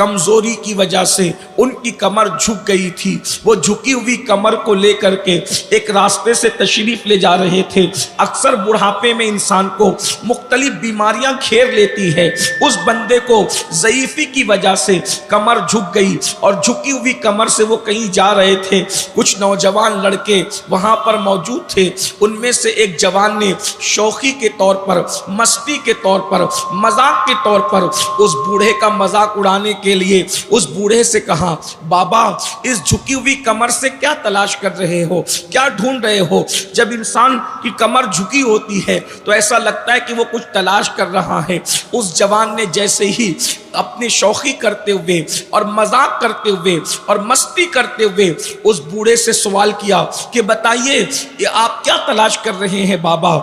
کمزوری کی وجہ سے ان کی کمر جھک گئی تھی. وہ جھکی ہوئی کمر کو لے کر کے ایک راستے سے تشریف لے جا رہے تھے. اکثر بڑھاپے میں انسان کو مختلف بیماریاں گھیر لیتی ہے. اس بندے کو ضعیفی کی وجہ سے کمر جھک گئی اور جھکی ہوئی کمر سے وہ کہیں جا رہے تھے. کچھ نوجوان لڑکے وہاں پر موجود تھے. ان میں سے ایک جوان نے شوخی کے طور پر، مستی کے طور پر، مذاق کے طور پر اس بوڑھے کا مذاق اڑانے کے لیے اس بوڑھے سے کہا، بابا اس جھکی ہوئی کمر سے کیا تلاش کر رہے ہو، کیا ڈھونڈ رہے ہو؟ جب انسان کی کمر جھکی ہوتی ہے تو ایسا لگتا ہے کہ وہ کچھ تلاش کر رہا ہے. اس جوان نے جیسے ہی اپنی شوخی کرتے ہوئے اور مذاق کرتے ہوئے اور مستی کرتے ہوئے اس بوڑھے سے سوال کیا کہ بتائیے یہ آپ کیا تلاش کر رہے ہیں بابا؟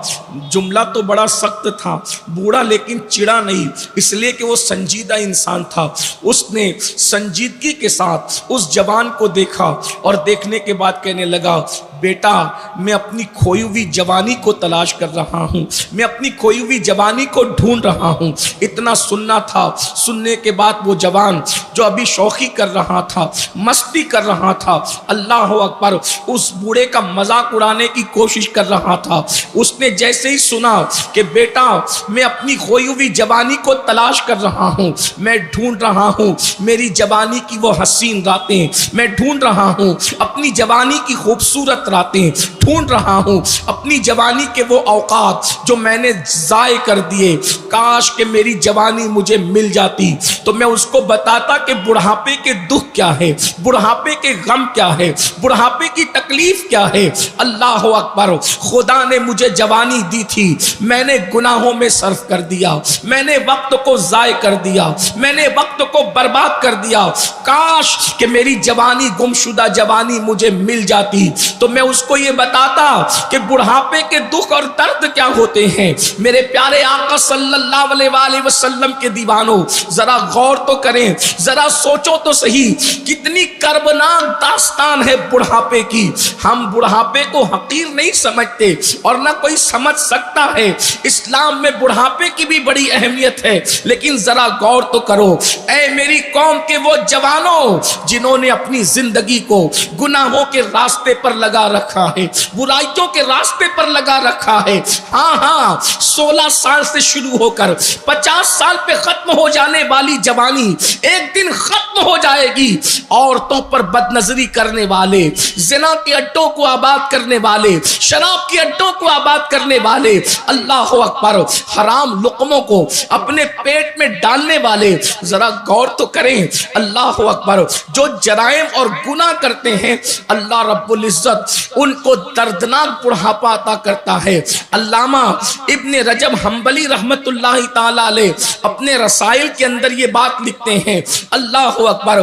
جملہ تو بڑا سخت تھا. بوڑھا لیکن چڑا نہیں، اس لیے کہ وہ سنجیدہ انسان تھا. اس نے سنجیدگی کے ساتھ اس جوان کو دیکھا اور دیکھنے کے بعد کہنے لگا، بیٹا میں اپنی کھوئی ہوئی جوانی کو تلاش کر رہا ہوں، میں اپنی کھوئی ہوئی جوانی کو ڈھونڈ رہا ہوں. اتنا سننا تھا. سننے کے بعد وہ جوان جو ابھی شوخی کر رہا تھا، مستی کر رہا تھا، اللہ اکبر، اس بوڑھے کا مذاق اڑانے کی کوشش کر رہا تھا. اس نے جیسے ہی سنا کہ بیٹا میں اپنی کھوئی ہوئی جوانی کو تلاش کر رہا ہوں، میں ڈھونڈ رہا ہوں میری جوانی کی وہ حسین راتیں، میں ڈھونڈ رہا ہوں اپنی جوانی کی خوبصورت راتیں، ڈھونڈ رہا ہوں اپنی جوانی کے وہ اوقات جو میں نے ضائع کر دیے. کاش کہ میری جوانی مجھے مل جاتی تو میں اس کو بتاتا کہ بڑھاپے کے دکھ کیا ہے، بڑھاپے کے غم کیا ہے، بڑھاپے کی تکلیف کیا ہے. اللہ اکبر، خدا نے مجھے جوانی دی تھی، میں نے گناہوں میں صرف کر دیا، میں نے وقت کو ضائع کر دیا، میں نے وقت کو برباد کر دیا. کاش کہ میری جوانی، گمشدہ جوانی مجھے مل جاتی تو میں اس کو یہ بتاتا کہ بڑھاپے کے دکھ اور درد کیا ہوتے ہیں. میرے پیارے آقا صلی اللہ علیہ وآلہ وسلم کے دیوانوں، ذرا غور تو کریں، ذرا سوچو تو صحیح، کتنی کربناک داستان ہے بڑھاپے کی. ہم بڑھاپے کو حقیر نہیں سمجھتے اور نہ کوئی سمجھ سکتا ہے. اسلام میں بڑھاپے کی بھی بڑی اہمیت ہے، لیکن ذرا غور تو کرو. اے میری قوم کے وہ جوانوں جنہوں نے اپنی زندگی کو گناہوں کے راستے پر لگا رکھا ہے، برائیوں کے راستے پر لگا رکھا ہے. ہاں 16 سال سے شروع ہو کر 50 سال پہ ختم ہو جانے والی جوانی ایک دن ختم ہو جائے گی. عورتوں پر بد نظری کرنے والے، زنا کے اڈوں کو آباد کرنے والے، شراب کے اڈوں کو آباد کرنے والے، اللہ اکبر، حرام لقموں کو اپنے پیٹ میں ڈالنے والے، ذرا غور تو کریں. اللہ اکبر، جو جرائم اور گناہ کرتے ہیں اللہ رب العزت ان کو دردناک بڑھاپا عطا کرتا ہے. علامہ ابن رجب حنبلی رحمت اللہ تعالی علیہ اپنے رسائل کے اندر یہ بات لکھتے ہیں. اللہ اکبر،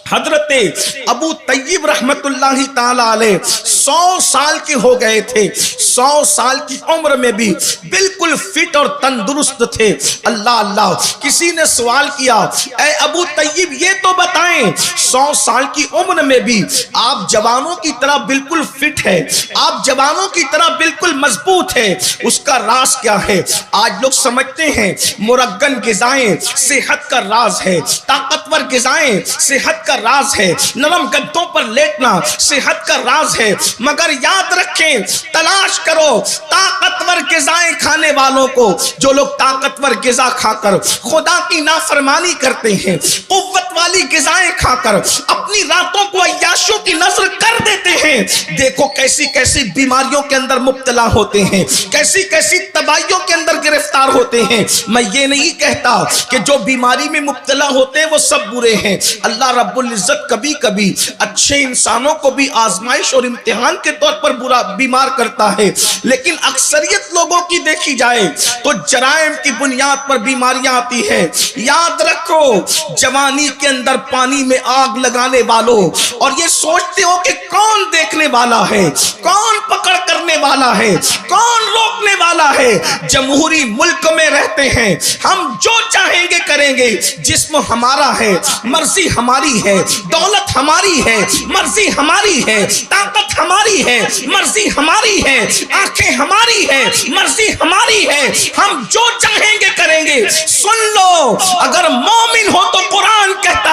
حضرت ابو طیب رحمت اللہ تعالی علیہ 100 سال کے ہو گئے تھے. 100 سال کی عمر میں بھی بالکل فٹ اور تندرست تھے. اللہ، کسی نے سوال کیا، اے ابو طیب یہ تو بتائیں 100 سال کی عمر میں بھی آپ جوانوں کی طرح بالکل فٹ ہے، آپ جوانوں کی طرح بالکل مضبوط ہے، اس کا راز کیا ہے؟ آج لوگ سمجھتے ہیں مرگن غذائیں صحت کا راز ہے، طاقتور غذائیں صحت کا راز ہے، نرم گدوں پر لیٹنا صحت کا راز ہے. مگر یاد رکھیں، تلاش کرو طاقتور غذائیں کھانے والوں کو. جو لوگ طاقتور غذا کھا کر خدا کی نافرمانی کرتے ہیں، قوت والی غذائیں کھا کر اپنی راتوں کو عیاشوں کی نظر کر دیتے ہیں، دیکھو کیسی کیسی بیماریوں کے اندر مبتلا ہوتے ہیں، کیسی کیسی تباہیوں کے اندر گرفتار ہوتے ہیں. میں یہ نہیں کہتا کہ جو بیماری میں مبتلا ہوتے ہیں وہ سب برے ہیں. اللہ رب العزت کبھی کبھی اچھے انسانوں کو بھی آزمائش اور امتحان کے طور پر بیمار کرتا ہے، لیکن اکثریت لوگوں کی دیکھی جائے تو جرائم کی بنیاد پر بیماریاں آتی ہیں. یاد رکھو، جوانی کے اندر پانی میں آگ لگانے والوں اور یہ سوچتے ہو کہ کون دیکھنے والا ہے، کون پکڑ کرنے والا ہے، کون روکنے والا ہے. جمہوری ملک میں رہتے ہیں، ہم جو چاہیں گے کریں گے. جسم ہمارا ہے، مرضی ہماری ہے، دولت ہماری ہے، مرضی ہماری ہے، طاقت ہماری ہے، مرضی ہماری ہے، آنکھیں ہماری ہے، مرضی ہماری ہے، ہم جو چاہیں گے کریں گے. سن لو، اگر مومن ہو تو قرآن کہتا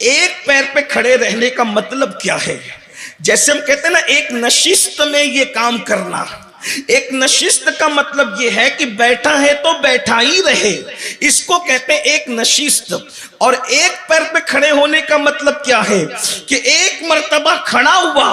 ایک پیر پہ کھڑے رہنے کا مطلب کیا ہے؟ جیسے ہم کہتے ہیں نا ایک نشست میں یہ کام کرنا، ایک نشست کا مطلب یہ ہے کہ بیٹھا ہے تو بیٹھا ہی رہے، اس کو کہتے ہیں ایک نشست۔ اور ایک پیر پہ کھڑے ہونے کا مطلب کیا ہے کہ ایک مرتبہ کھڑا ہوا،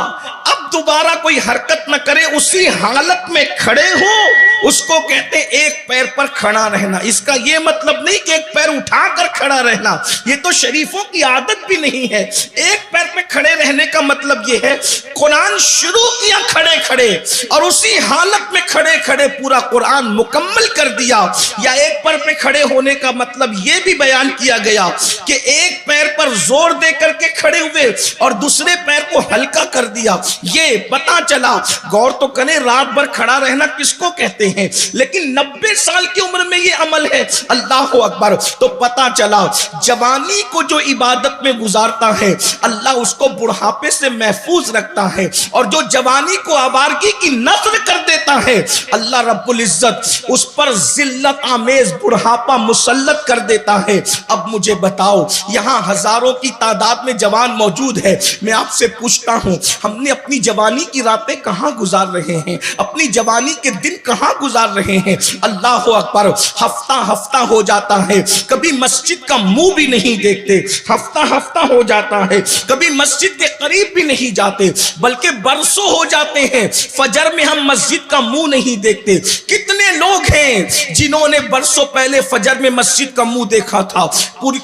اب دوبارہ کوئی حرکت نہ کرے، اسی حالت میں کھڑے ہو، اس کو کہتے ہیں ایک پیر پر کھڑا رہنا۔ اس کا یہ مطلب نہیں کہ ایک پیر اٹھا کر کھڑا رہنا، یہ تو شریفوں کی عادت بھی نہیں ہے۔ ایک پیر پہ کھڑے رہنے کا مطلب یہ ہے قرآن شروع کیا کھڑے کھڑے اور اسی حالت میں کھڑے کھڑے پورا قرآن مکمل کر دیا۔ یا ایک پیر پہ کھڑے ہونے کا مطلب یہ بھی بیان کیا گیا کہ ایک پیر پر زور دے کر کے کھڑے ہوئے اور دوسرے پیر کو ہلکا کر دیا۔ یہ پتا چلا، غور تو کریں، رات بھر کھڑا رہنا کس کو کہتے ہیں، لیکن 90 سال کی عمر میں یہ عمل ہے، اللہ اکبر۔ تو پتا چلا جوانی کو جو عبادت میں گزارتا ہے اللہ اس کو بڑھاپے سے محفوظ رکھتا ہے، اور جو جوانی کو آوارگی کی نذر کر دیتا ہے اللہ رب العزت اس پر ذلت آمیز بڑھاپا مسلط کر دیتا ہے۔ اب مجھے بتاؤ، یہاں ہزاروں کی تعداد میں جوان موجود ہے، میں آپ سے پوچھتا ہوں ہم نے اپنی جوانی کی راتیں کہاں گزار رہے ہیں، اپنی جوانی کے دن کہاں گزار رہے ہیں؟ اللہ اکبر، ہفتہ ہفتہ ہو جاتا ہے کبھی مسجد کا منہ بھی نہیں دیکھتے، ہفتہ ہفتہ ہو جاتا ہے کبھی مسجد کے قریب بھی نہیں جاتے، بلکہ برسوں ہو جاتے ہیں فجر میں ہم مسجد کا منہ نہیں دیکھتے۔ کتنے لوگ ہیں جنہوں نے برسوں پہلے فجر میں مسجد کا منہ دیکھا تھا،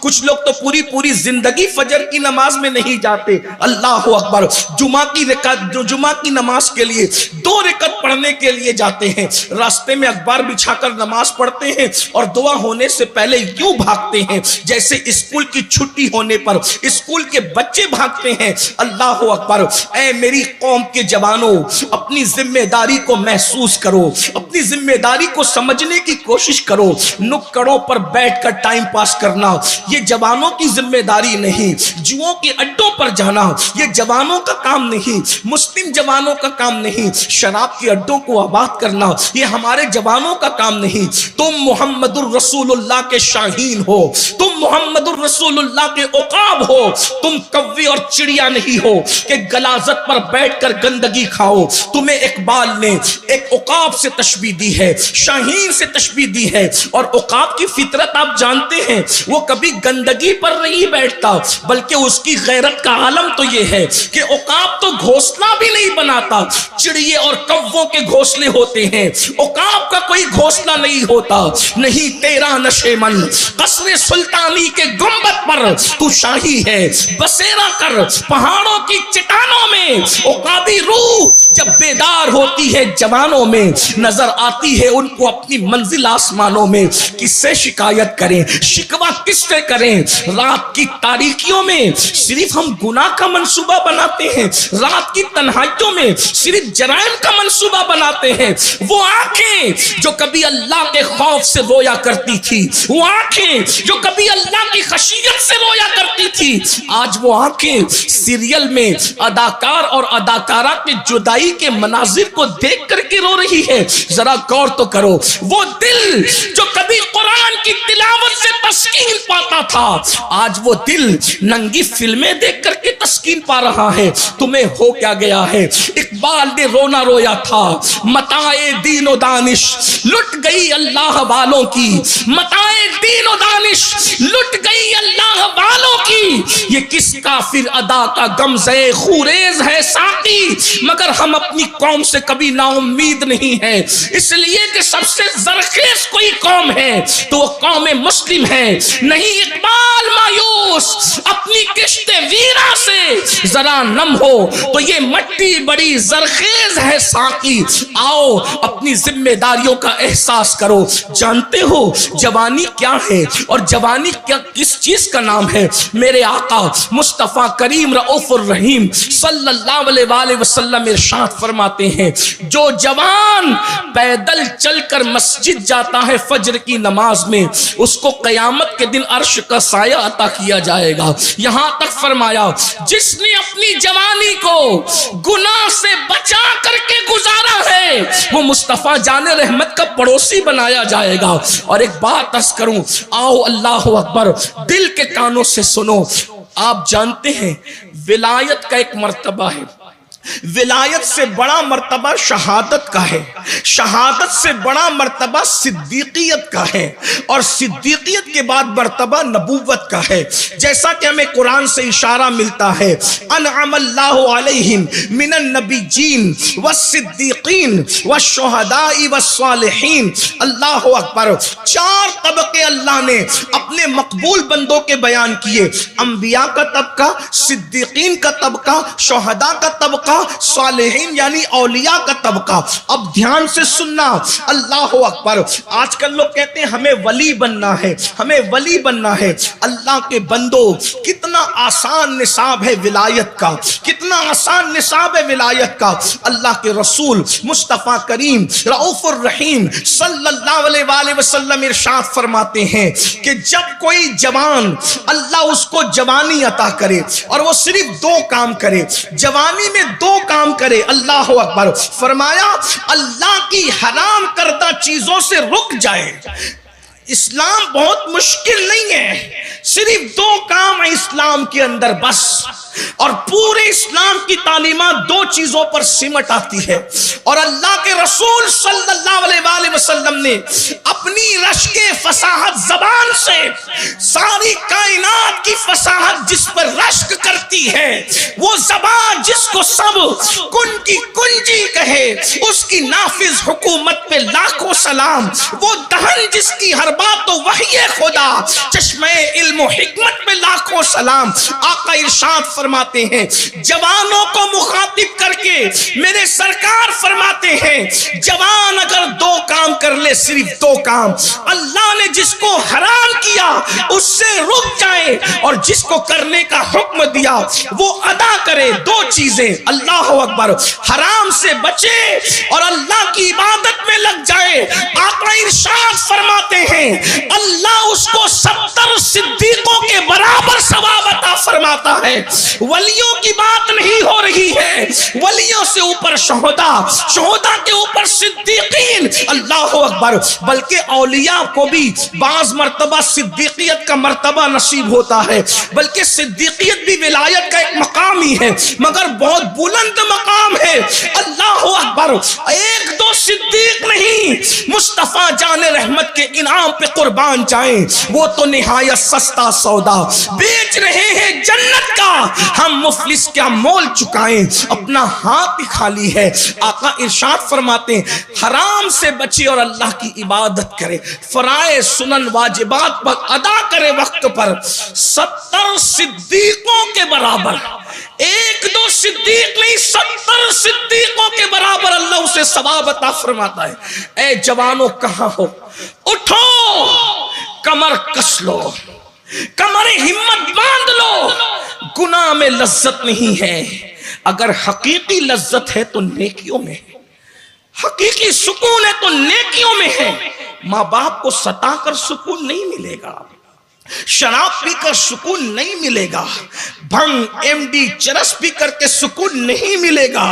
کچھ لوگ تو پوری زندگی فجر کی نماز میں نہیں جاتے۔ اللہ اکبر، جمعہ کی نماز کے لیے 2 رکعت پڑھنے کے لیے جاتے ہیں، راستے میں اخبار بچھا کر نماز پڑھتے ہیں اور دعا ہونے سے پہلے یوں بھاگتے ہیں جیسے اسکول کی چھٹی ہونے پر اسکول کے بچے بھاگتے ہیں۔ اللہ اکبر، اے میری قوم کے جوانوں، اپنی ذمہ داری کو محسوس کرو، اپنی ذمہ داری کو سمجھنے کی کوشش کرو۔ نکڑوں پر بیٹھ کر ٹائم پاس کرنا یہ جوانوں کی ذمہ داری نہیں، جوؤں کے اڈوں پر جانا یہ جوانوں کا کام نہیں، مسلم جوانوں کا کام نہیں، شراب کے اڈوں کو آباد کرنا یہ ہمارے جوانوں کا کام نہیں۔ تم محمد الرسول اللہ کے شاہین ہو، تم محمد الرسول اللہ کے عقاب ہو، تم کوے اور چڑیا نہیں ہو کہ غلاظت پر بیٹھ کر گندگی کھاؤ۔ تمہیں اقبال نے ایک عقاب سے تشبیہ دی ہے، شاہین سے تشبیہ دی ہے، اور عقاب کی فطرت آپ جانتے ہیں وہ کبھی گندگی پر نہیں بیٹھتا، بلکہ اس کی غیرت کا عالم تو یہ ہے کہ عقاب تو گھونسلہ بھی نہیں بناتا، چڑیے اور کووں کے گھونسلے ہوتے ہیں، عقاب کا کوئی گھونسلہ نہیں ہوتا۔ نہیں تیرا نشے من قصر سلطانی کے گنبد پر تو شاہی ہے، بسیرا کر پہاڑوں کی چٹانوں میں۔ عقابی روح جب بیدار ہوتی ہے جوانوں میں، نظر آتی ہے ان کو اپنی منزل آسمانوں میں۔ کس سے شکایت کریں، شکوہ کس سے کریں؟ رات کی تاریکیوں میں صرف ہم گناہ کا منصوبہ بناتے ہیں، رات کی تنہائیوں میں صرف جرائم کا منصوبہ بناتے ہیں۔ وہ آنکھیں جو کبھی اللہ کے خوف سے رویا کرتی تھی، وہ آنکھیں جو کبھی اللہ کی خشیت سے رویا کرتی تھی، آج وہ آنکھیں سیریل میں اداکار اور اداکارہ کے جدائی کے مناظر کو دیکھ کر کے رو رہی ہے۔ ذرا غور تو کرو، وہ دل جو کبھی قرآن کی تلاوت سے تسکین پاتا تھا، آج وہ دل ننگی فلمیں دیکھ کر کے تسکین پا رہا ہے۔ تمہیں ہو کیا گیا ہے؟ اقبال نے رونا رویا تھا، متاع دین و دانش لٹ گئی اللہ والوں کی، متاع دین و دانش لٹ گئی اللہ والوں کی۔ یہ کس کافر ادا کا غمزہ خوریز ہے ساقی، مگر ہم اپنی قوم سے کبھی نا امید نہیں ہے، اس لیے کہ سب سے زرخیز کوئی قوم ہے تو وہ قوم مسلم ہے۔ نہیں اقبال مایوس اپنی کشت ویرا سے ذرا نم ہو تو یہ مٹی بڑی زرخیز ہے ساقی، آؤ اپنی ذمہ داریوں کا احساس کرو۔ جانتے ہو جوانی کیا ہے اور جوانی کیا کس چیز کا نام ہے؟ میرے آقا مصطفیٰ کریم رؤوف الرحیم صلی اللہ علیہ وآلہ وسلم ارشاد فرماتے ہیں، جو جوان پیدل چل کر مسجد جاتا ہے فجر کی نماز میں، اس کو قیامت کے دن عرش کا سایہ عطا کیا جائے گا۔ یہاں تک فرمایا جس نے اپنی جوانی کو گناہ سے بچا کر کے گزارا ہے وہ مصطفیٰ جان رحمت کا پڑوسی بنایا جائے گا۔ اور ایک بات عرض کروں، آؤ اللہ اکبر، دل کے کانوں سے سنو، آپ جانتے ہیں ولایت کا ایک مرتبہ ہے، ولایت سے بڑا مرتبہ شہادت کا ہے، شہادت سے بڑا مرتبہ صدیقیت کا ہے، اور صدیقیت کے بعد مرتبہ نبوت کا ہے۔ جیسا کہ ہمیں قرآن سے اشارہ ملتا ہے، انعم اللہ علیہم من النبیین والصدیقین والشہداء والصالحین۔ اللہ اکبر، چار طبقے اللہ نے اپنے مقبول بندوں کے بیان کیے، انبیاء کا طبقہ، صدیقین کا طبقہ، شہداء کا طبقہ، صالحین یعنی اولیاء کا طبقہ۔ اب دھیان سے سننا، اللہ اکبر۔ آج کل لوگ کہتے ہیں ہمیں ولی بننا ہے، ہمیں ولی بننا ہے۔ اللہ کے بندو، کتنا آسان نصاب ہے ولایت کا، کتنا آسان نصاب ہے ولایت کا۔ اللہ کے رسول مصطفیٰ کریم رؤوف الرحیم صلی اللہ علیہ وآلہ وسلم ارشاد فرماتے ہیں کہ جب کوئی جوان اللہ اس کو جوانی عطا کرے اور وہ صرف دو کام کرے، جوانی میں دو کام کرے، اللہ اکبر، فرمایا اللہ کی حرام کردہ چیزوں سے رک جائے۔ اسلام بہت مشکل نہیں ہے، صرف دو کام ہے اسلام کے اندر بس، اور پورے اسلام کی تعلیمات دو چیزوں پر سمٹ آتی ہے، اور اللہ کے رسول صلی اللہ علیہ وآلہ وسلم نے اپنی رشک فصاحت زبان سے ساری کائنات کی فصاحت جس پر رشک کرتی ہے، وہ زبان جس کو سب کن کی کنجی کہے، اس کی نافذ حکومت پہ لاکھوں سلام، وہ دہن جس کی ہر بات تو وحی خدا، چشمہ علم و حکمت پہ لاکھوں سلام۔ آقا ارشاد فرماتے ہیں، جوانوں کو مخاطب کر کے میرے سرکار فرماتے ہیں، جوان اگر دو کام کر لے، صرف دو کام، اللہ نے جس کو حرام کیا اس سے رک جائے، اور جس کو کرنے کا حکم دیا وہ ادا کرے۔ دو چیزیں، اللہ اکبر، حرام سے بچے اور اللہ کی عبادت میں لگ جائے۔ آقا ارشاد فرماتے ہیں اللہ اس کو 70 صدیقوں کے برابر ثواب عطا فرماتا ہے۔ ولیوں کی بات نہیں ہو رہی ہے، ولیوں سے اوپر شہداء، شہداء کے اوپر صدیقین، اللہ اکبر، بلکہ اولیاء کو بھی بعض مرتبہ صدیقیت کا مرتبہ نصیب ہوتا ہے، بلکہ صدیقیت بھی ولایت کا ایک مقام ہی ہے، مگر بہت بلند مقام ہے۔ اللہ اکبر، ایک دو صدیق نہیں، مصطفیٰ جان رحمت کے انعام پہ قربان جائیں، وہ تو نہایت سستا سودا بیچ رہے ہیں جنت کا، ہم مفلس کیا مول چکائیں، اپنا ہاتھ ہی خالی ہے۔ آقا ارشاد فرماتے ہیں حرام سے بچے اور اللہ کی عبادت کرے، فرائض سنن واجبات پر ادا کرے وقت پر، 70 صدیقوں کے برابر، ایک دو صدیق نہیں، 70 صدیقوں کے برابر اللہ اسے ثواب عطا فرماتا ہے۔ اے جوانوں کہاں ہو، اٹھو، کمر کس لو، کمر ہمت باندھ لو۔ گناہ میں لذت نہیں ہے، اگر حقیقی لذت ہے تو نیکیوں میں ہے، حقیقی سکون ہے تو نیکیوں میں ہے۔ ماں باپ کو ستا کر سکون نہیں ملے گا، شراب پی کر سکون نہیں ملے گا، بھنگ ایم ڈی چرس پی کر کے سکون نہیں ملے گا،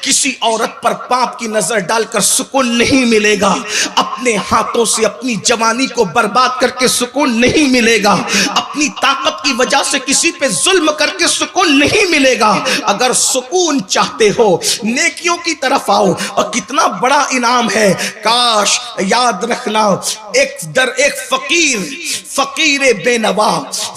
کسی عورت پر پاپ کی نظر ڈال کر سکون نہیں ملے گا، اپنے ہاتھوں سے اپنی جوانی کو برباد کر کے سکون نہیں ملے گا، اپنی طاقت کی وجہ سے کسی پہ ظلم کر کے سکون نہیں ملے گا۔ اگر سکون چاہتے ہو نیکیوں کی طرف آؤ، اور کتنا بڑا انعام ہے، کاش یاد رکھنا، ایک فقیر بے نوا،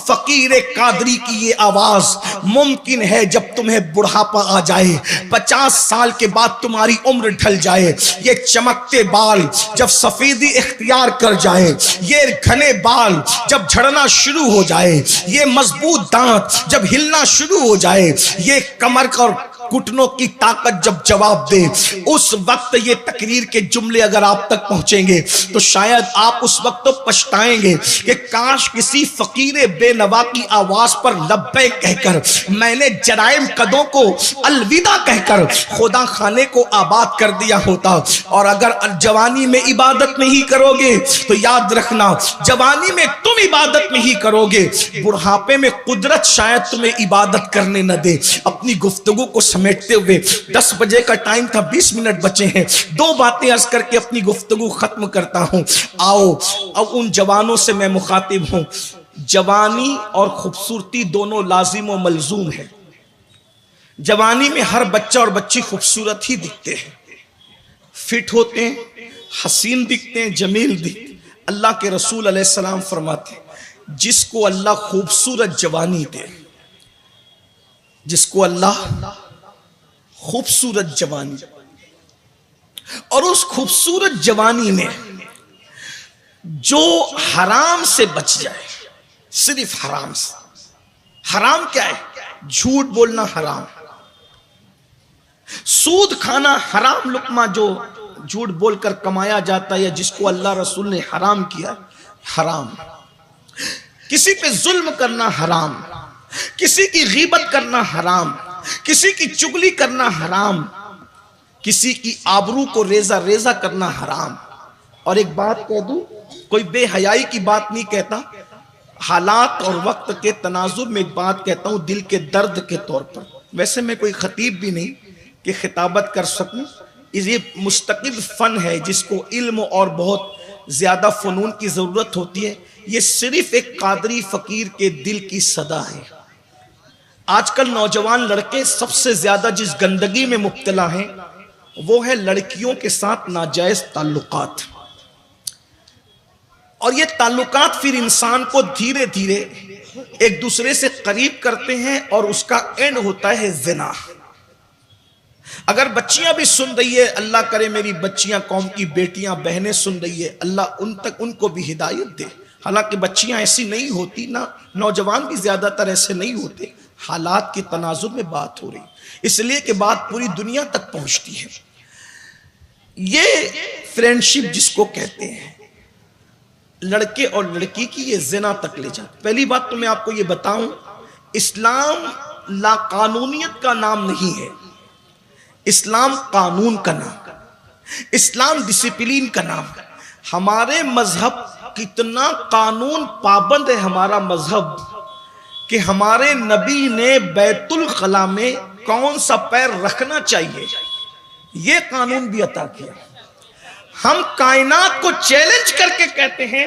فقیر قادری کی یہ آواز ممکن ہے جب تمہیں بڑھاپا آ جائے، 50 سال کے بعد تمہاری عمر ڈھل جائے، یہ چمکتے بال جب سفیدی اختیار کر جائے، یہ گھنے بال جب جھڑنا شروع ہو جائے، یہ مضبوط دانت جب ہلنا شروع ہو جائے، یہ کمر اور گھٹنوں کی طاقت جب جواب دے، اس وقت یہ تقریر کے جملے اگر آپ تک پہنچیں گے تو شاید آپ اس وقت تو پچھتائیں گے کہ کاش کسی فقیر بے نوا کی آواز پر لبیک کہہ کر میں نے جرائم قدوں کو الوداع کہہ کر خدا خانے کو آباد کر دیا ہوتا۔ اور اگر جوانی میں عبادت نہیں کرو گے تو یاد رکھنا، جوانی میں تم عبادت نہیں کرو گے، بڑھاپے میں قدرت شاید تمہیں عبادت کرنے نہ دے۔ اپنی گفتگو کو سمیٹتے ہوئے 10 بجے کا ٹائم تھا، 20 منٹ بچے ہیں، 2 باتیں عرض کر کے اپنی گفتگو ختم کرتا ہوں۔ آؤ اب ان جوانوں سے میں مخاطب ہوں جوانی اور خوبصورتی دونوں لازم و ملزوم ہے. جوانی میں ہر بچہ اور بچی خوبصورت ہی دکھتے ہیں، فٹ ہوتے ہیں، حسین دکھتے ہیں، جمیل دکھتے ہیں. اللہ کے رسول علیہ السلام فرماتے ہیں جس کو اللہ خوبصورت جوانی دے، جس کو اللہ خوبصورت جوانی اور اس خوبصورت جوانی میں جو حرام سے بچ جائے، صرف حرام سے. حرام کیا ہے؟ جھوٹ بولنا حرام، سود کھانا حرام لقمہ جو جھوٹ بول کر کمایا جاتا ہے یا جس کو اللہ رسول نے حرام کیا حرام. کسی پہ ظلم کرنا حرام، کسی کی غیبت کرنا حرام، کسی کی چگلی کرنا حرام، کسی کی آبرو کو ریزہ ریزہ کرنا حرام. اور ایک بات کہہ دوں، کوئی بے حیائی کی بات نہیں کہتا، حالات اور وقت کے تناظر میں ایک بات کہتا ہوں دل کے درد کے طور پر. ویسے میں کوئی خطیب بھی نہیں کہ خطابت کر سکوں، یہ مستقل فن ہے جس کو علم اور بہت زیادہ فنون کی ضرورت ہوتی ہے. یہ صرف ایک قادری فقیر کے دل کی صدا ہے. آج کل نوجوان لڑکے سب سے زیادہ جس گندگی میں مبتلا ہیں وہ ہے لڑکیوں کے ساتھ ناجائز تعلقات. اور یہ تعلقات پھر انسان کو دھیرے دھیرے ایک دوسرے سے قریب کرتے ہیں اور اس کا اینڈ ہوتا ہے زنا. اگر بچیاں بھی سن رہی ہے، اللہ کرے میری بچیاں، قوم کی بیٹیاں بہنیں سن رہی ہے، اللہ ان کو بھی ہدایت دے. حالانکہ بچیاں ایسی نہیں ہوتی، نہ نوجوان بھی زیادہ تر ایسے نہیں ہوتے، حالات کی تناظر میں بات ہو رہی، اس لیے کہ بات پوری دنیا تک پہنچتی ہے. یہ فرینڈشپ جس کو کہتے ہیں لڑکے اور لڑکی کی، یہ زنا تک لے جاتا. پہلی بات تو میں آپ کو یہ بتاؤں، اسلام لا قانونیت کا نام نہیں ہے، اسلام قانون کا نام، اسلام ڈسپلین کا نام. ہمارے مذہب کتنا قانون پابند ہے ہمارا مذہب کہ ہمارے نبی نے بیت الخلا میں کون سا پیر رکھنا چاہیے یہ قانون بھی عطا کیا. ہم کائنات کو چیلنج کر کے کہتے ہیں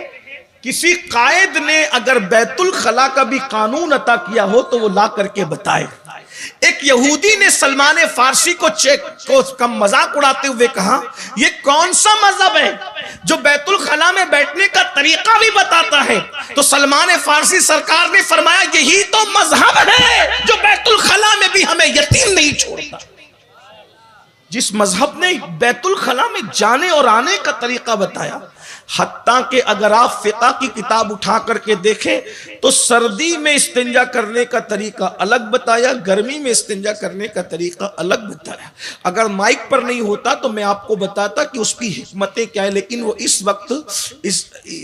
کسی قائد نے اگر بیت الخلا کا بھی قانون عطا کیا ہو تو وہ لا کر کے بتائے. ایک یہودی نے سلمان فارسی کو مذاق اڑاتے ہوئے کہا یہ کون سا مذہب ہے جو بیت الخلا میں بیٹھنے کا طریقہ بھی بتاتا ہے؟ تو سلمان فارسی سرکار نے فرمایا یہی تو مذہب ہے جو بیت الخلا میں بھی ہمیں یتیم نہیں چھوڑتا. جس مذہب نے بیت الخلا میں جانے اور آنے کا طریقہ بتایا، حتیٰ کہ اگر آپ فقہ کی کتاب اٹھا کر کے دیکھیں تو سردی میں استنجا کرنے کا طریقہ الگ بتایا، گرمی میں استنجا کرنے کا طریقہ الگ بتایا. اگر مائک پر نہیں ہوتا تو میں آپ کو بتاتا کہ اس کی حکمتیں کیا ہے، لیکن وہ اس وقت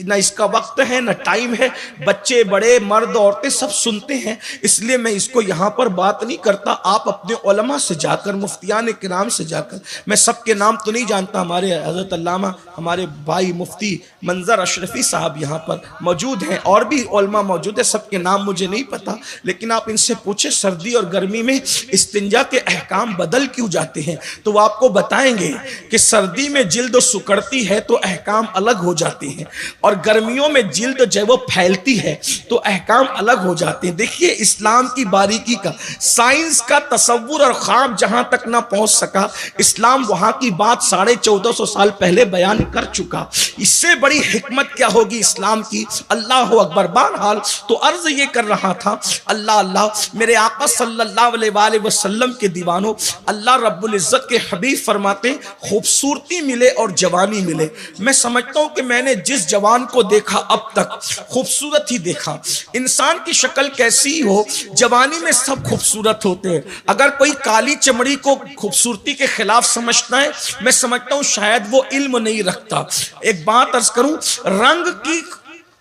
نہ اس کا وقت ہے نہ ٹائم ہے. بچے بڑے مرد عورتیں سب سنتے ہیں، اس لیے میں اس کو یہاں پر بات نہیں کرتا. آپ اپنے علماء سے جا کر، مفتیان کرام سے جا کر، میں سب کے نام تو نہیں جانتا، ہمارے حضرت علامہ ہمارے بھائی مفتی منظر اشرفی صاحب یہاں پر موجود ہیں، اور بھی علماء موجود ہیں، سب کے نام مجھے نہیں پتا، لیکن آپ ان سے پوچھیں سردی اور گرمی میں استنجا کے احکام بدل کیوں جاتے ہیں تو وہ آپ کو بتائیں گے کہ سردی میں جلد سکڑتی ہے تو احکام الگ ہو جاتے ہیں، اور گرمیوں میں جلد جب وہ پھیلتی ہے تو احکام الگ ہو جاتے ہیں. دیکھیے اسلام کی باریکی کا، سائنس کا تصور اور خواب جہاں تک نہ پہنچ سکا، اسلام وہاں کی بات 1450 سال پہلے بیان کر چکا. اس سے بڑی حکمت کیا ہوگی اسلام کی؟ اللہ اکبر. بہرحال تو عرض یہ کر رہا تھا، اللہ میرے آقا صلی اللہ علیہ وآلہ وسلم کے دیوانوں، اللہ رب العزت کے حبیب فرماتے خوبصورتی ملے اور جوانی ملے. میں سمجھتا ہوں کہ میں نے جس جوان کو دیکھا اب تک خوبصورت ہی دیکھا. انسان کی شکل کیسی ہو، جوانی میں سب خوبصورت ہوتے ہیں. اگر کوئی کالی چمڑی کو خوبصورتی کے خلاف سمجھتا ہے، میں سمجھتا ہوں شاید وہ علم نہیں رکھتا. ایک بات عرض کروں، رنگ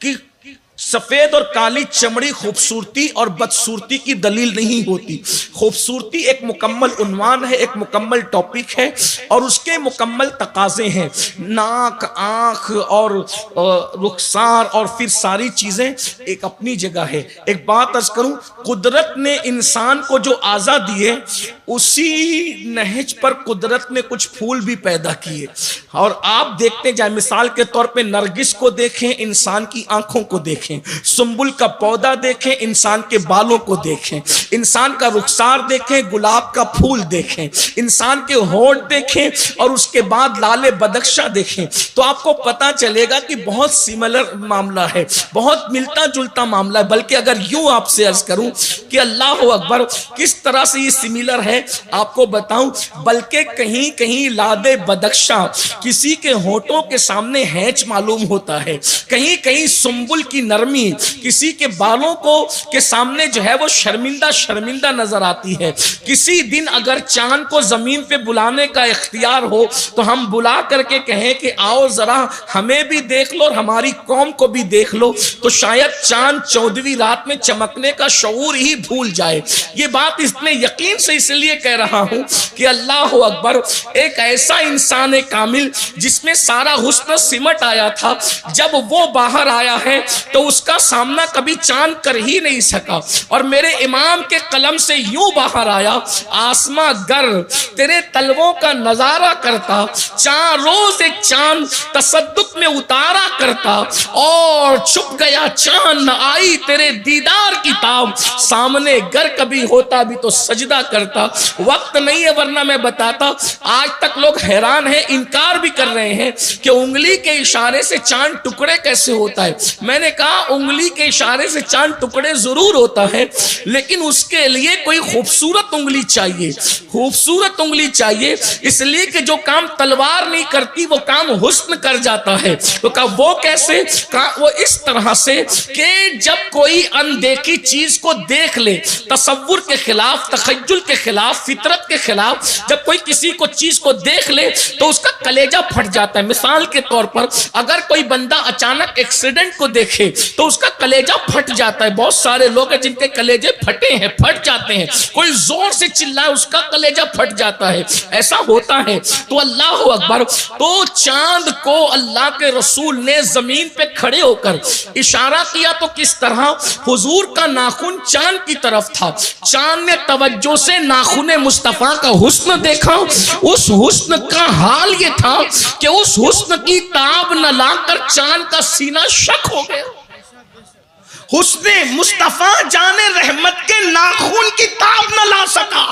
کی سفید اور کالی چمڑی خوبصورتی اور بدصورتی کی دلیل نہیں ہوتی. خوبصورتی ایک مکمل عنوان ہے، ایک مکمل ٹاپک ہے، اور اس کے مکمل تقاضے ہیں. ناک، آنکھ اور رخسار اور پھر ساری چیزیں ایک اپنی جگہ ہے. ایک بات عرض کروں، قدرت نے انسان کو جو اعضا دیے، اسی نہج پر قدرت نے کچھ پھول بھی پیدا کیے. اور آپ دیکھتے جائیں، مثال کے طور پہ نرگس کو دیکھیں، انسان کی آنکھوں کو دیکھیں. دیکھیں, سنبل کا پودا دیکھیں, انسان کے بالوں کو دیکھیں, انسان کا رخسار دیکھیں, گلاب کا پھول دیکھیں, انسان کے ہونٹ دیکھیں اور اس کے بعد لال بدخشاں دیکھیں, تو آپ کو پتا چلے گا کہ بہت سملر معاملہ ہے, بہت ملتا جلتا معاملہ ہے. بلکہ اگر یوں آپ سے عرض کروں کہ اللہ اکبر کس طرح سے یہ سملر ہے آپ کو بتاؤں, بلکہ کہیں کہیں لاد بدخشاں کسی کے ہونٹوں کے سامنے ہینچ معلوم ہوتا ہے, کہیں کہیں سنبل کی نرمی کسی کے بالوں کو کے سامنے جو ہے وہ شرمندہ شرمندہ نظر آتی ہے. کسی دن اگر چاند کو زمین پہ بلانے کا اختیار ہو تو ہم بلا کر کے کہیں کہ آؤ ذرا ہمیں بھی دیکھ لو اور ہماری قوم کو بھی دیکھ لو, تو شاید چاند 14ویں رات میں چمکنے کا شعور ہی بھول جائے. یہ بات اتنے یقین سے اس لیے کہہ رہا ہوں کہ اللہ اکبر ایک ایسا انسان کامل جس میں سارا حسن سمٹ آیا تھا, جب وہ باہر آیا ہے تو اس کا سامنا کبھی چاند کر ہی نہیں سکا. اور میرے امام کے قلم سے یوں باہر آیا, آسماں گر تیرے تلووں کا نظارہ کرتا, چاند روز ایک چاند تصدق میں اتارا کرتا, اور چھپ گیا چاند نہ آئی تیرے دیدار کی تاب, سامنے گر کبھی ہوتا بھی تو سجدہ کرتا. وقت نہیں ہے ورنہ میں بتاتا. آج تک لوگ حیران ہیں, انکار بھی کر رہے ہیں کہ انگلی کے اشارے سے چاند ٹکڑے کیسے ہوتا ہے. میں نے کہا انگلی کے اشارے سے چاند ٹکڑے ضرور ہوتا ہے, لیکن اس کے لیے کوئی خوبصورت انگلی چاہیے, خوبصورت انگلی چاہیے. اس لیے کہ جو کام تلوار نہیں کرتی وہ کام حسن کر جاتا ہے. تو کہا وہ کیسے؟ کہا وہ اس طرح سے کہ جب کوئی اندیکھی چیز کو دیکھ لے, تصور کے خلاف, تخیل کے خلاف, فطرت کے خلاف, جب کوئی کسی کو چیز کو دیکھ لے تو اس کا کلیجہ پھٹ جاتا ہے. مثال کے طور پر اگر کوئی بندہ اچانک ایکسیڈنٹ کو دیکھے تو اس کا کلیجہ پھٹ جاتا ہے. بہت سارے لوگ ہیں جن کے کلیجے پھٹے ہیں, پھٹ جاتے ہیں. کوئی زور سے چلائے اس کا کلیجہ پھٹ جاتا ہے, ایسا ہوتا ہے. تو اللہ اکبر, تو چاند کو اللہ کے رسول نے زمین پہ کھڑے ہو کر اشارہ کیا تو کس طرح حضور کا ناخن چاند کی طرف تھا. چاند نے توجہ سے ناخن مصطفیٰ کا حسن دیکھا. اس حسن کا حال یہ تھا کہ اس حسن کی تاب نہ لا کر چاند کا سینہ شک ہو گیا. حسن مصطفیٰ جان رحمت کے ناخن کی تاب نہ لا سکا.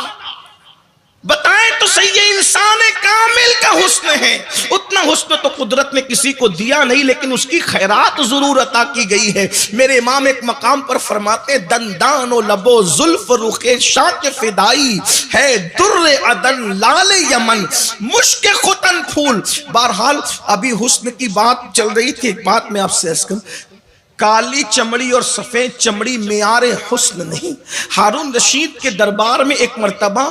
بتائیں تو صحیح, انسان کامل کا حسن ہے. اتنا حسن تو قدرت نے کسی کو دیا نہیں, لیکن اس کی خیرات ضرور عطا کی گئی ہے. میرے امام ایک مقام پر فرماتے ہیں, دندان و لبو زلف رخ شاک فدائی ہے, در عدن لال یمن مشک ختن پھول. بہرحال ابھی حسن کی بات چل رہی تھی. ایک بات میں آپ سے عرض کروں, کالی چمڑی اور سفید چمڑی معیار حسن نہیں. ہارون رشید کے دربار میں ایک مرتبہ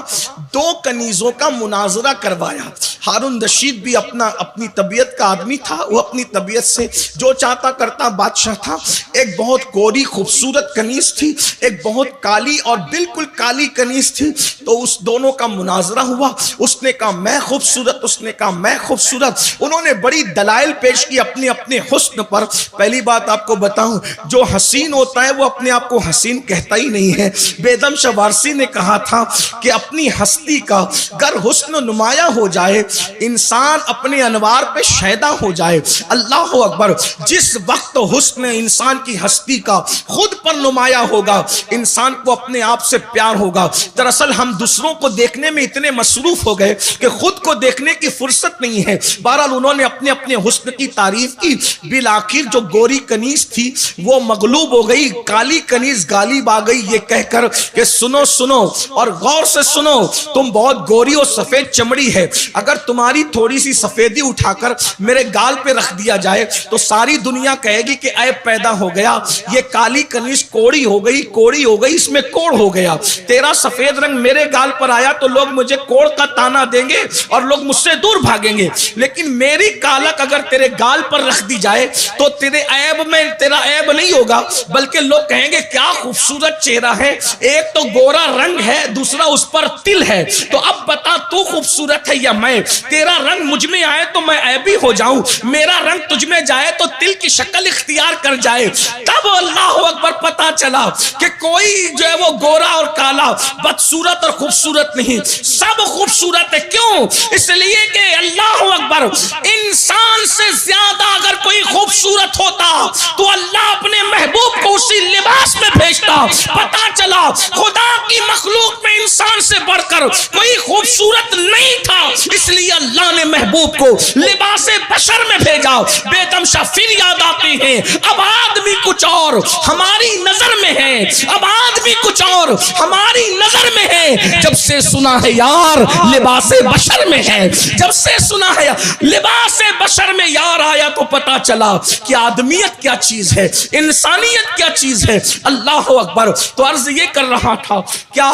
2 کنیزوں کا مناظرہ کروایا. ہارون رشید بھی اپنی طبیعت کا آدمی تھا, وہ اپنی طبیعت سے جو چاہتا کرتا بادشاہ تھا. ایک بہت گوری خوبصورت کنیز تھی, ایک بہت کالی اور بالکل کالی کنیز تھی. تو اس دونوں کا مناظرہ ہوا. اس نے کہا میں خوبصورت, اس نے کہا میں خوبصورت. انہوں نے بڑی دلائل پیش کی اپنے اپنے حسن پر. پہلی بات آپ کو جو حسین ہوتا ہے وہ اپنے آپ کو حسین کہتا ہی نہیں ہے. بیدم شاہ وارسی نے کہا تھا کہ اپنی ہستی کا گر حسن نمایاں ہو جائے, انسان اپنے انوار پہ شیدا ہو جائے. اللہ اکبر, جس وقت حسن انسان کی ہستی کا خود پر نمایاں ہوگا, انسان کو اپنے آپ سے پیار ہوگا. دراصل ہم دوسروں کو دیکھنے میں اتنے مصروف ہو گئے کہ خود کو دیکھنے کی فرصت نہیں ہے. بہرحال انہوں نے اپنے اپنے حسن کی تعریف کی. بالآخر جو گوری کنیز تھی وہ مغلوب ہو گئی, کالی کنیز غالب آ گئی یہ کہہ کر کہ سنو سنو اور غور سے سنو, تم بہت گوری اور سفید چمڑی ہے. اگر تمہاری تھوڑی سی سفیدی اٹھا کر میرے گال پہ رکھ دیا جائے تو ساری دنیا کہے گی کہ عیب پیدا ہو گیا, یہ کالی کنیز کوڑی ہو گئی, کوڑی ہو گئی, اس میں کوڑ ہو گیا. تیرا سفید رنگ میرے گال پر آیا تو لوگ مجھے کوڑ کا تانا دیں گے اور لوگ مجھ سے دور بھاگیں گے. لیکن میری کالک اگر تیرے گال پر رکھ دی جائے تو تیرے عیب میں تیرا عیب نہیں ہوگا, بلکہ لوگ کہیں گے کیا خوبصورت چہرہ ہے, ایک تو گورا رنگ ہے, دوسرا اس پر تل ہے. تو اب بتا تو خوبصورت ہے یا میں؟ تیرا رنگ مجھ میں آئے تو میں عیبی ہو جاؤں، میرا رنگ تجھ میں جائے تو دل کی شکل اختیار کر جائے۔ تب اللہ اکبر پتا چلا کہ کوئی جو ہے وہ گورا اور کالا، بدصورت اور خوبصورت نہیں، سب خوبصورت ہے۔ کیوں؟ اس لیے کہ اللہ اکبر، انسان سے زیادہ اگر کوئی خوبصورت ہوتا تو اللہ اپنے محبوب کو اسی لباس میں بھیجتا۔ پتا چلا خدا کی مخلوق میں انسان سے بڑھ کر کوئی خوبصورت نہیں تھا، اس لیے اللہ نے محبوب کو لباس بشر میں بھیجا۔ بیگم شاہ پھر یاد آتے ہیں، اب آدمی کچھ اور ہماری نظر میں ہے، اب آدمی کچھ اور ہماری نظر میں ہے۔ جب سے سنا ہے یار لباس بشر میں ہے، جب سے سنا ہے لباس بشر میں یار آیا تو پتا چلا کہ آدمیت کیا چیز ہے، انسانیت کیا چیز ہے۔ اللہ اکبر۔ تو عرض یہ کر رہا تھا کیا،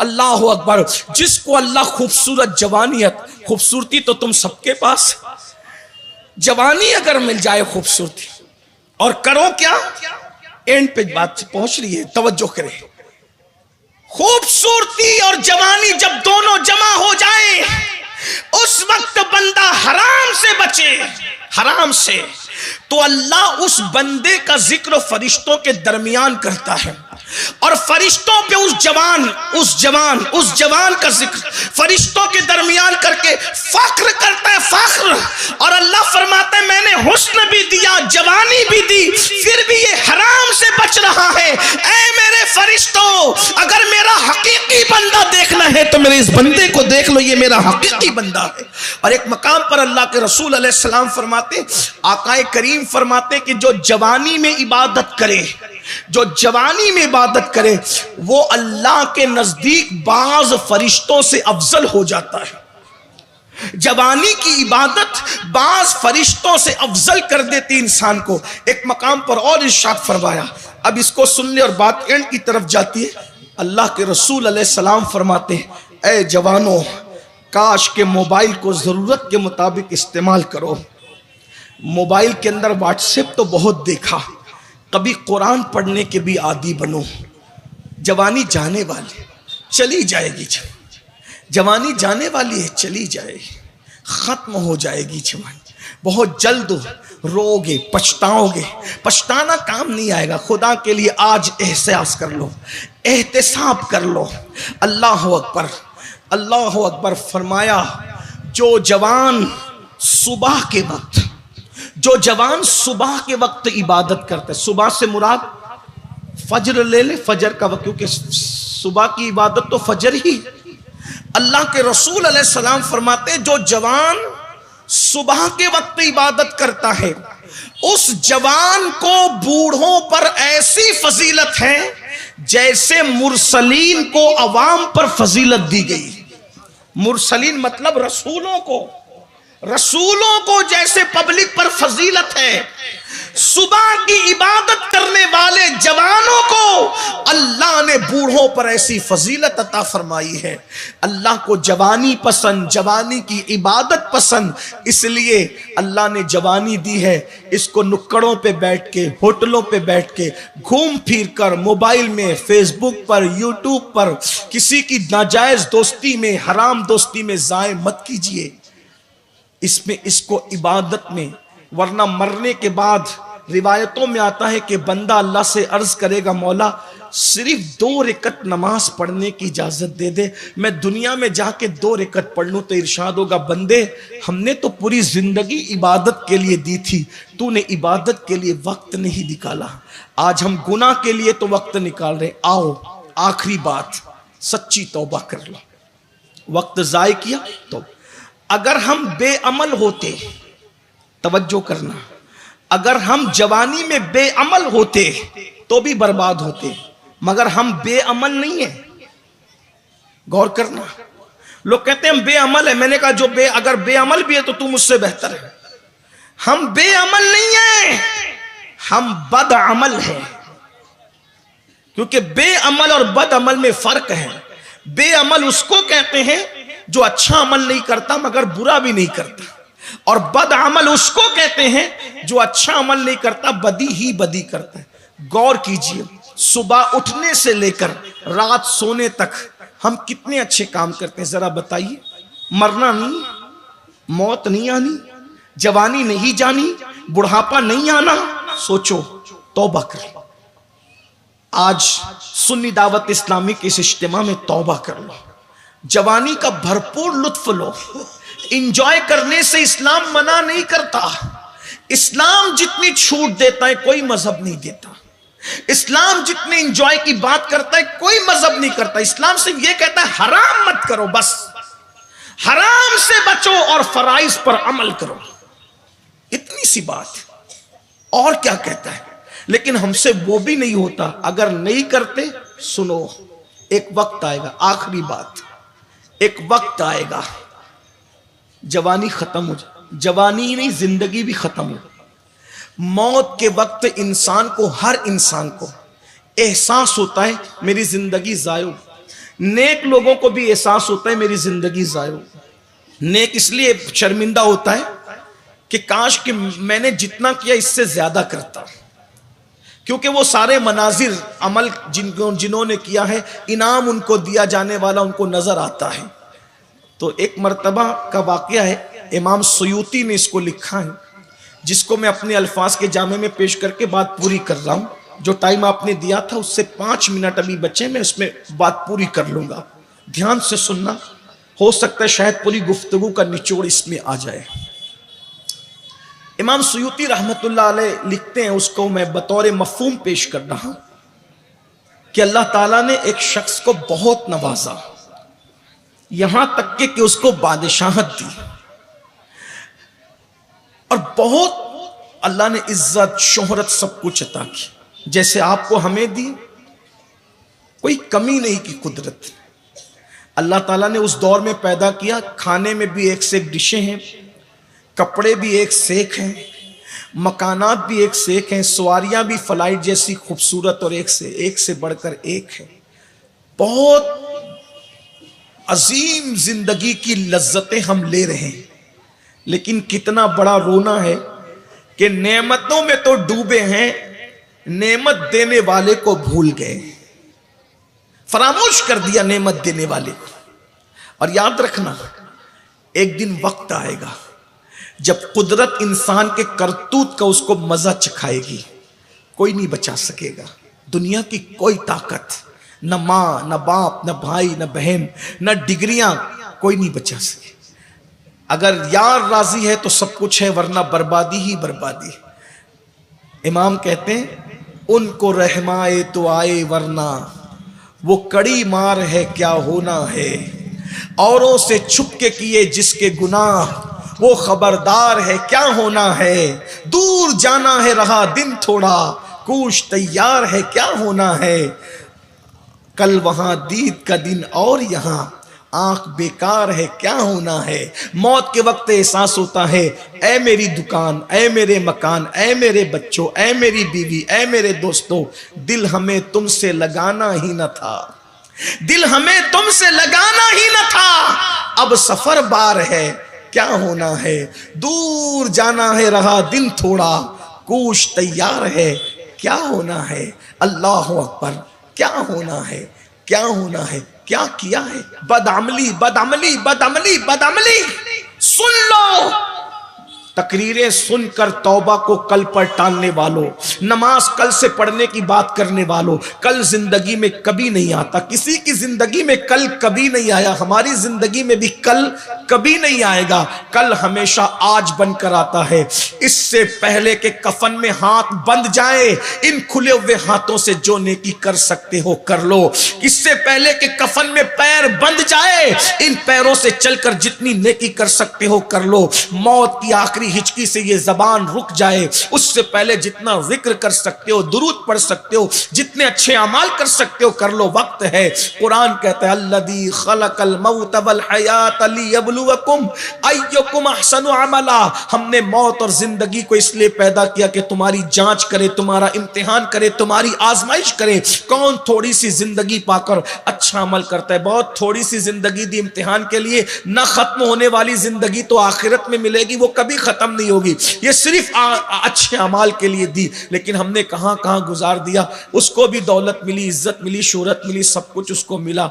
اللہ اکبر، جس کو اللہ خوبصورت جوانیت، خوبصورتی تو تم سب کے پاس، جوانی اگر مل جائے خوبصورتی، اور کرو کیا، اینڈ پہ بات پہنچ رہی ہے، توجہ کرے، خوبصورتی اور جوانی جب دونوں جمع ہو جائیں اس وقت بندہ حرام سے بچے، حرام سے، تو اللہ اس بندے کا ذکر فرشتوں کے درمیان کرتا ہے، اور فرشتوں پہ اس جوان کا ذکر فرشتوں کے درمیان کر کے فخر کرتا ہے، فخر۔ اور اللہ فرماتا ہے میں نے حسن بھی دیا، جوانی بھی دی، پھر بھی یہ حرام سے بچ رہا ہے۔ اے میرے فرشتوں، اگر میرا حقیقی بندہ دیکھنا ہے تو میرے اس بندے کو دیکھ لو، یہ میرا حقیقی بندہ ہے۔ اور ایک مقام پر اللہ کے رسول علیہ السلام فرماتے، آقا کریم فرماتے کہ جو جوانی میں عبادت کرے، جو جوانی میں عبادت کرے، وہ اللہ کے نزدیک بعض فرشتوں سے افضل ہو جاتا ہے۔ جوانی کی عبادت بعض فرشتوں سے افضل کر دیتی انسان کو۔ ایک مقام پر اور ارشاد فرمایا، اب اس کو سن لے اور بات اینڈ کی طرف جاتی ہے۔ اللہ کے رسول علیہ السلام فرماتے ہیں، اے جوانوں، کاش کے موبائل کو ضرورت کے مطابق استعمال کرو۔ موبائل کے اندر واٹس ایپ تو بہت دیکھا، کبھی قرآن پڑھنے کے بھی عادی بنو۔ جوانی جانے والی، چلی جائے گی، جوانی جانے والی ہے، چلی جائے گی، ختم ہو جائے گی جوانی، بہت جلد رو گے، پچھتاؤ گے، پچھتانا کام نہیں آئے گا۔ خدا کے لیے آج احساس کر لو، احتساب کر لو۔ اللہ اکبر، اللہ اکبر۔ فرمایا جو جوان صبح کے وقت، جو جوان صبح کے وقت عبادت کرتے، صبح سے مراد فجر لے لے، فجر کا وقت، کیونکہ صبح کی عبادت تو فجر ہی۔ اللہ کے رسول علیہ السلام فرماتے ہیں جو جوان صبح کے وقت عبادت کرتا ہے اس جوان کو بوڑھوں پر ایسی فضیلت ہے جیسے مرسلین کو عوام پر فضیلت دی گئی۔ مرسلین مطلب رسولوں کو جیسے پبلک پر فضیلت ہے، صبح کی عبادت کرنے والے جوانوں کو اللہ نے بوڑھوں پر ایسی فضیلت عطا فرمائی ہے۔ اللہ کو جوانی پسند، جوانی کی عبادت پسند، اس لیے اللہ نے جوانی دی ہے۔ اس کو نکڑوں پہ بیٹھ کے، ہوٹلوں پہ بیٹھ کے، گھوم پھر کر، موبائل میں، فیس بک پر، یوٹیوب پر، کسی کی ناجائز دوستی میں، حرام دوستی میں ضائع مت کیجیے۔ اس کو عبادت میں، ورنہ مرنے کے بعد روایتوں میں آتا ہے کہ بندہ اللہ سے عرض کرے گا مولا صرف 2 رکعت نماز پڑھنے کی اجازت دے دے، میں دنیا میں جا کے 2 رکعت پڑھ لوں۔ تو ارشاد ہوگا بندے ہم نے تو پوری زندگی عبادت کے لیے دی تھی، تو نے عبادت کے لیے وقت نہیں نکالا، آج ہم گناہ کے لیے تو وقت نکال رہے، آؤ آخری بات سچی توبہ کر لو۔ وقت ضائع کیا تو اگر ہم بے عمل ہوتے، توجہ کرنا، اگر ہم جوانی میں بے عمل ہوتے تو بھی برباد ہوتے، مگر ہم بے عمل نہیں ہیں۔ غور کرنا، لوگ کہتے ہیں ہم بے عمل ہیں، میں نے کہا جو اگر بے عمل بھی ہے تو تم مجھ سے بہتر ہے۔ ہم بے عمل نہیں ہیں، ہم بد عمل ہیں، کیونکہ بے عمل اور بد عمل میں فرق ہے۔ بے عمل اس کو کہتے ہیں جو اچھا عمل نہیں کرتا مگر برا بھی نہیں کرتا، اور بد عمل اس کو کہتے ہیں جو اچھا عمل نہیں کرتا بدی ہی بدی کرتا ہے۔ غور کیجئے، صبح اٹھنے سے لے کر رات سونے تک ہم کتنے اچھے کام کرتے ہیں، ذرا بتائیے۔ مرنا نہیں، موت نہیں آنی، جوانی نہیں جانی، بڑھاپا نہیں آنا، سوچو توبہ کر لو۔ آج سنی دعوت اسلامی کے اس اجتماع میں توبہ کر لو، جوانی کا بھرپور لطف لو۔ انجوائے کرنے سے اسلام منع نہیں کرتا، اسلام جتنی چھوٹ دیتا ہے کوئی مذہب نہیں دیتا، اسلام جتنے انجوائے کی بات کرتا ہے کوئی مذہب نہیں کرتا۔ اسلام صرف یہ کہتا ہے حرام مت کرو، بس حرام سے بچو اور فرائض پر عمل کرو، اتنی سی بات، اور کیا کہتا ہے؟ لیکن ہم سے وہ بھی نہیں ہوتا۔ اگر نہیں کرتے، سنو، ایک وقت آئے گا، آخری بات، ایک وقت آئے گا جوانی ختم ہو جائے، جوانی نہیں زندگی بھی ختم ہو۔ موت کے وقت انسان کو، ہر انسان کو احساس ہوتا ہے میری زندگی ضائع ہو۔ نیک لوگوں کو بھی احساس ہوتا ہے میری زندگی ضائع ہو۔ نیک اس لیے شرمندہ ہوتا ہے کہ کاش کہ میں نے جتنا کیا اس سے زیادہ کرتا، کیونکہ وہ سارے مناظر عمل جنہوں نے کیا ہے، انعام ان کو دیا جانے والا ان کو نظر آتا ہے۔ تو ایک مرتبہ کا واقعہ ہے، امام سیوطی نے اس کو لکھا ہے، جس کو میں اپنے الفاظ کے جامع میں پیش کر کے بات پوری کر رہا ہوں۔ جو ٹائم آپ نے دیا تھا اس سے 5 منٹ ابھی بچے، میں اس میں بات پوری کر لوں گا، دھیان سے سننا، ہو سکتا ہے شاید پوری گفتگو کا نچوڑ اس میں آ جائے۔ امام سیوطی رحمت اللہ علیہ لکھتے ہیں، اس کو میں بطور مفہوم پیش کر رہا ہوں، کہ اللہ تعالیٰ نے ایک شخص کو بہت نوازا، یہاں تک کہ اس کو بادشاہت دی، اور بہت اللہ نے عزت، شہرت، سب کچھ عطا کی، جیسے آپ کو ہمیں دی، کوئی کمی نہیں کی قدرت۔ اللہ تعالیٰ نے اس دور میں پیدا کیا، کھانے میں بھی ایک سے ایک ڈشیں ہیں، کپڑے بھی ایک سے ایک ہیں، مکانات بھی ایک سے ایک ہیں، سواریاں بھی فلائٹ جیسی خوبصورت اور ایک سے بڑھ کر ایک ہے۔ بہت عظیم زندگی کی لذتیں ہم لے رہے ہیں، لیکن کتنا بڑا رونا ہے کہ نعمتوں میں تو ڈوبے ہیں، نعمت دینے والے کو بھول گئے، فراموش کر دیا نعمت دینے والے کو۔ اور یاد رکھنا، ایک دن وقت آئے گا جب قدرت انسان کے کرتوت کا اس کو مزہ چکھائے گی، کوئی نہیں بچا سکے گا، دنیا کی کوئی طاقت، نہ ماں، نہ باپ، نہ بھائی، نہ بہن، نہ ڈگریاں، کوئی نہیں بچا سکے۔ اگر یار راضی ہے تو سب کچھ ہے، ورنہ بربادی ہی بربادی۔ امام کہتے ہیں ان کو رحمائے تو آئے، ورنہ وہ کڑی مار ہے کیا ہونا ہے، اوروں سے چھپ کے کیے جس کے گناہ، وہ خبردار ہے کیا ہونا ہے، دور جانا ہے رہا دن تھوڑا، کوش تیار ہے کیا ہونا ہے، کل وہاں دید کا دن اور یہاں آنکھ بیکار ہے کیا ہونا ہے۔ موت کے وقت احساس ہوتا ہے اے میری دکان، اے میرے مکان، اے میرے بچوں، اے میری بیوی، اے میرے دوستوں، دل ہمیں تم سے لگانا ہی نہ تھا، دل ہمیں تم سے لگانا ہی نہ تھا، اب سفر بار ہے کیا ہونا ہے، دور جانا ہے رہا دن تھوڑا، کوش تیار ہے کیا ہونا ہے۔ اللہ اکبر، کیا ہونا ہے، کیا ہونا ہے، کیا کیا ہے، بدعملی بدعملی بدعملی بدعملی۔ سن لو تقریریں سن کر توبہ کو کل پر ٹالنے والوں، نماز کل سے پڑھنے کی بات کرنے والوں، کل زندگی میں کبھی نہیں آتا، کسی کی زندگی میں کل کبھی نہیں آیا، ہماری زندگی میں بھی کل کبھی نہیں آئے گا، کل ہمیشہ آج بن کر آتا ہے۔ اس سے پہلے کہ کفن میں ہاتھ بند جائے، ان کھلے ہوئے ہاتھوں سے جو نیکی کر سکتے ہو کر لو، اس سے پہلے کہ کفن میں پیر بند جائے، ان پیروں سے چل کر جتنی نیکی کر سکتے ہو کر لو، موت کی آخری ہچکی سے یہ زبان رک جائے، اس سے پہلے جتنا ذکر کر سکتے ہو، درود پڑھ سکتے ہو، جتنے اچھے اعمال کر سکتے ہو کر لو، وقت ہے۔ قرآن کہتا ہے الذی خلق الموت والحیات لیبلوکم ایکم احسن عملا، ہم نے موت اور زندگی کو اس لیے پیدا کیا کہ تمہاری جانچ کرے، تمہارا امتحان کرے، تمہاری آزمائش کرے، کون تھوڑی سی زندگی پا کر اچھا عمل کرتا ہے۔ بہت تھوڑی سی زندگی دی امتحان کے لیے، نہ ختم ہونے والی زندگی تو آخرت میں ملے گی، وہ کبھی ختم نہیں ہوگی، یہ صرف اچھے اعمال کے لیے دی، لیکن ہم نے کہاں کہاں گزار دیا۔ اس کو بھی دولت ملی، عزت ملی، شہرت ملی، سب کچھ اس کو ملا،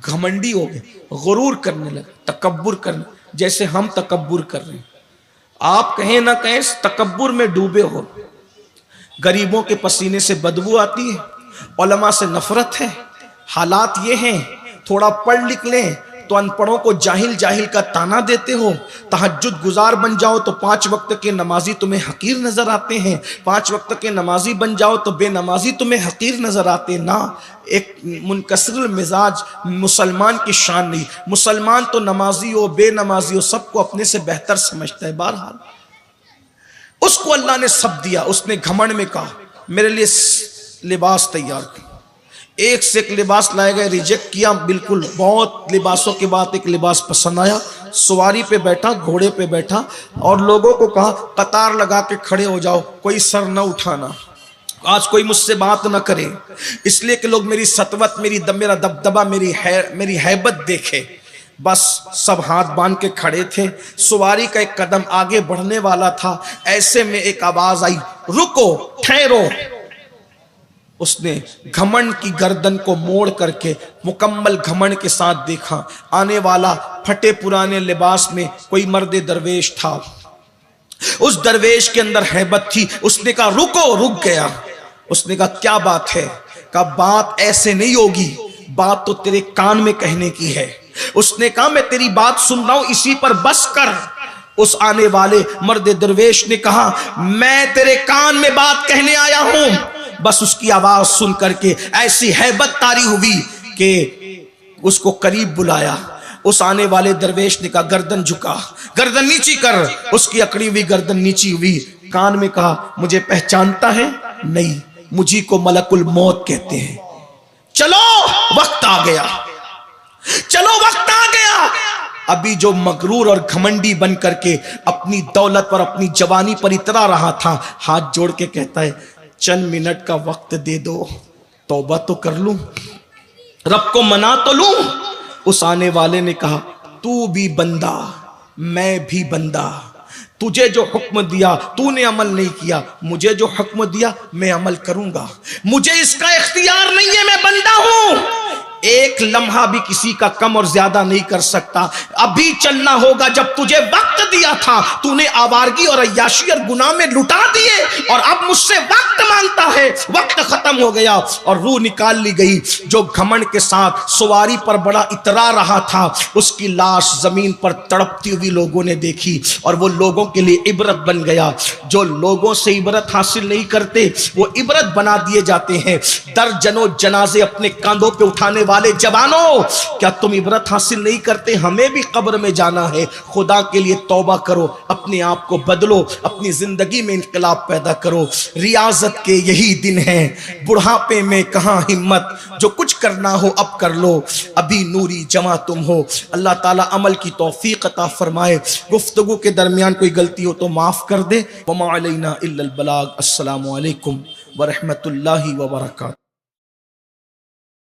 گھمنڈی ہو گئے، غرور کرنے لگا، تکبر کرنے، جیسے ہم تکبر کر رہے ہیں. آپ کہیں نہ کہیں تکبر میں ڈوبے ہو. غریبوں کے پسینے سے بدبو آتی ہے, علماء سے نفرت ہے. حالات یہ ہیں, تھوڑا پڑھ لکھ لیں تو ان پڑھوں کو جاہل جاہل کا تانا دیتے ہو. تہجد گزار بن جاؤ تو 5 وقت کے نمازی تمہیں حقیر نظر آتے ہیں. 5 وقت کے نمازی بن جاؤ تو بے نمازی تمہیں حقیر نظر آتے. نہ, ایک منکسر المزاج مسلمان کی شان نہیں. مسلمان تو نمازی ہو بے نمازی ہو سب کو اپنے سے بہتر سمجھتا ہے. بہرحال اس کو اللہ نے سب دیا. اس نے گھمنڈ میں کہا میرے لیے لباس تیار کر. ایک سے ایک لباس لائے گئے, ریجیکٹ کیا. بالکل بہت لباسوں کے بعد ایک لباس پسند آیا. سواری پہ بیٹھا, گھوڑے پہ بیٹھا اور لوگوں کو کہا قطار لگا کے کھڑے ہو جاؤ, کوئی سر نہ اٹھانا, آج کوئی مجھ سے بات نہ کرے, اس لیے کہ لوگ میری سطوت, میرا دبدبہ, میری ہیبت دیکھے. بس سب ہاتھ باندھ کے کھڑے تھے. سواری کا ایک قدم آگے بڑھنے والا تھا, ایسے میں ایک آواز آئی, رکو, ٹھہرو. اس نے گھمنڈ کی گردن کو موڑ کر کے مکمل گھمنڈ کے ساتھ دیکھا. آنے والا پھٹے پرانے لباس میں کوئی مرد درویش تھا. اس درویش کے اندر ہیبت تھی. اس نے کہا رکو. رک گیا. اس نے کہا کیا بات ہے؟ کہا بات ایسے نہیں ہوگی, بات تو تیرے کان میں کہنے کی ہے. اس نے کہا میں تیری بات سن رہا ہوں, اسی پر بس کر. اس آنے والے مرد درویش نے کہا میں تیرے کان میں بات کہنے آیا ہوں. بس اس کی آواز سن کر کے ایسی ہیبت طاری ہوئی کہ اس کو قریب بلایا. اس آنے والے درویش نے کہا گردن جھکا, گردن نیچی کر. اس کی اکڑی ہوئی گردن نیچی ہوئی. کان میں کہا مجھے پہچانتا ہے؟ نہیں, مجھے کو ملک الموت کہتے ہیں. چلو وقت آ گیا, چلو وقت آ گیا. ابھی جو مغرور اور گھمنڈی بن کر کے اپنی دولت پر اپنی جوانی پر اترا رہا تھا, ہاتھ جوڑ کے کہتا ہے چند منٹ کا وقت دے دو, توبہ تو کر لوں, رب کو منا تو لوں. اس آنے والے نے کہا تو بھی بندہ میں بھی بندہ, تجھے جو حکم دیا تو نے عمل نہیں کیا, مجھے جو حکم دیا میں عمل کروں گا. مجھے اس کا اختیار نہیں ہے, میں بندہ ہوں. ایک لمحہ بھی کسی کا کم اور زیادہ نہیں کر سکتا. ابھی چلنا ہوگا, جب تجھے وقت دیا تھا تو نے آوارگی اور عیاشی اور گناہ میں لٹا دیے, اور اب مجھ سے وقت مانگتا ہے. وقت ختم ہو گیا اور روح نکال لی گئی. جو گھمنڈ کے ساتھ سواری پر بڑا اترا رہا تھا, اس کی لاش زمین پر تڑپتی ہوئی لوگوں نے دیکھی, اور وہ لوگوں کے لیے عبرت بن گیا. جو لوگوں سے عبرت حاصل نہیں کرتے وہ عبرت بنا دیے جاتے ہیں. درجنوں جنازے اپنے کاندھوں پہ اٹھانے والے جوانوں, کیا تم عبرت حاصل نہیں کرتے؟ ہمیں بھی قبر میں جانا ہے. خدا کے لیے توبہ کرو, اپنے آپ کو بدلو, اپنی زندگی میں انقلاب پیدا کرو. ریاضت کے یہی دن ہیں, بڑھاپے میں کہاں ہمت, جو کچھ کرنا ہو اب کر لو, ابھی نوری جمع تم ہو. اللہ تعالیٰ عمل کی توفیق عطا فرمائے. گفتگو کے درمیان کوئی غلطی ہو تو معاف کر دے. وما علینا الا البلاغ. السلام علیکم ورحمۃ اللہ وبرکاتہ.